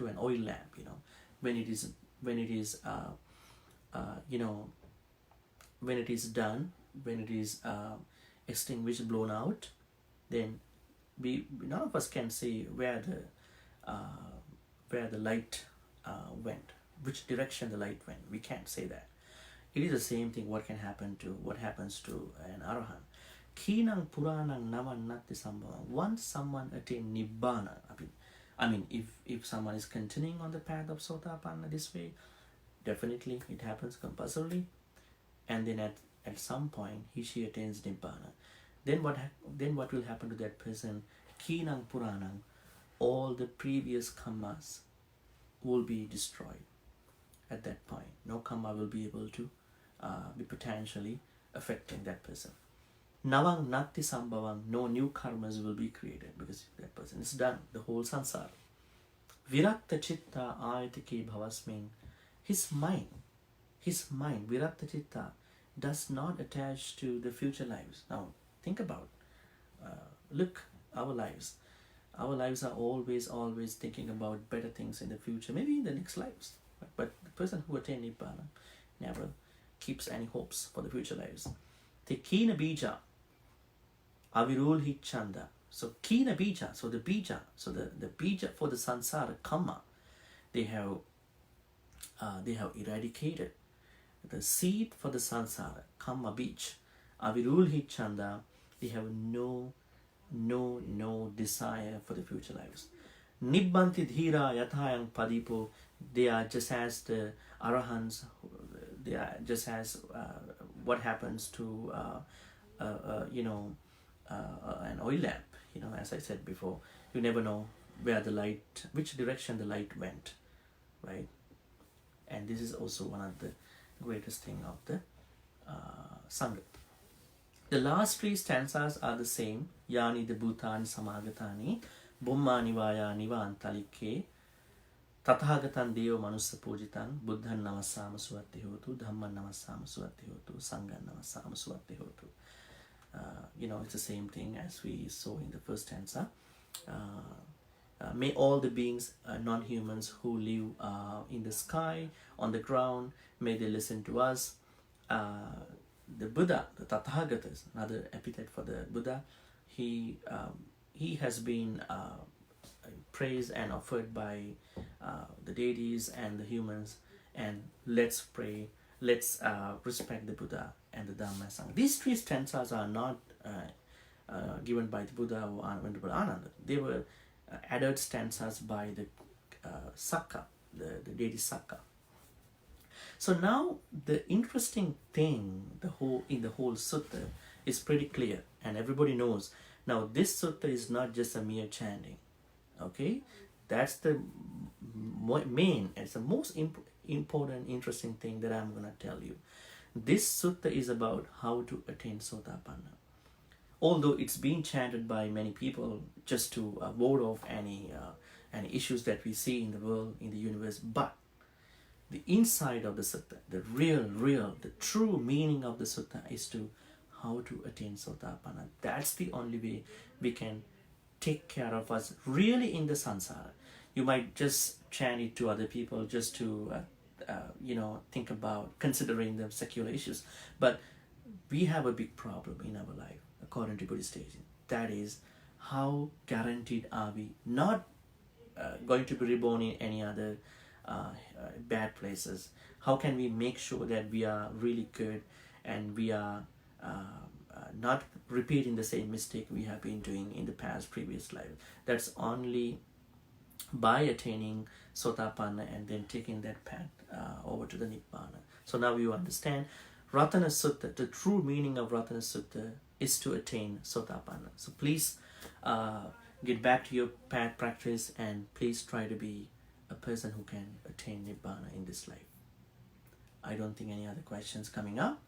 an oil lamp, when it is done, when it is extinguished, blown out, then none of us can say where the light went, which direction the light went. We can't say that. It is the same thing. What happens to an arahant? Kenan Puranang Naman Natti Sambhavam. Once someone attained Nibbana, I mean, if someone is continuing on the path of Sotapanna this way, definitely it happens compulsorily, and then at some point she attains Nibbana. Then what will happen to that person? Kenan Puranang, all the previous karmas will be destroyed at that point. No karma will be able to be potentially affecting that person. Navang Natti Sambhavam, no new karmas will be created because that person is done, the whole sansara. Viratta Chitta Ayatike Bhavasmin, his mind, Viratta Chitta, does not attach to the future lives. Now, think about, look, our lives are always thinking about better things in the future, maybe in the next lives. But the person who attained Nibbana never keeps any hopes for the future lives. Te Kena Bija Avirul Chanda. So Kena Bija, so the Bija, so the Bija for the Sansara Karma, they have eradicated the seed for the Sansara Karma Beach. Avirul Chanda, they have no desire for the future lives. Nibbanti Dhira Yathayang Padipo, they are just as the Arahants, they are just as what happens to an oil lamp. As I said before, you never know which direction the light went, right? And this is also one of the greatest thing of the Sangha. The last three stanzas are the same. Yani de Bhutani Samagatani, Bummani Vaya Nivan Talike, Tathagatan Deo Manusa Pujitan, Buddhan Namasama Suati Hotu, Dhamman Namasama Suati Hotu, Sangan Namasama Suati Hotu. It's the same thing as we saw in the first stanza. May all the beings, non-humans who live in the sky, on the ground, may they listen to us. The Buddha, the Tathagatas, another epithet for the Buddha, he has been praised and offered by the deities and the humans, and let's pray, let's respect the Buddha and the Dhamma Sangha. These three stanzas are not given by the Buddha or Venerable Ananda. They were added stanzas by the Sakka, the deity Sakka. So now the interesting thing in the whole sutta is pretty clear, and everybody knows. Now this sutta is not just a mere chanting. Okay, that's the main, it's the most important, interesting thing that I'm going to tell you. This sutta is about how to attain Sotapanna. Although it's being chanted by many people just to ward off any issues that we see in the world, in the universe, but the inside of the sutta, the the true meaning of the sutta is to how to attain Sotapanna. That's the only way we can take care of us really in the samsara. You might just chant it to other people just to, think about considering the secular issues. But we have a big problem in our life, according to Buddhist teaching. That is, how guaranteed are we not going to be reborn in any other bad places? How can we make sure that we are really good and we are not repeating the same mistake we have been doing in the past previous life? That's only by attaining Sotapanna and then taking that path over to the Nibbana. So now you understand Ratana Sutta, the true meaning of Ratana Sutta is to attain Sotapanna. So please get back to your path practice and please try to be a person who can attain Nibbana in this life. I don't think any other questions coming up.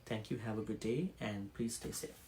Thank you, have a good day, and please stay safe.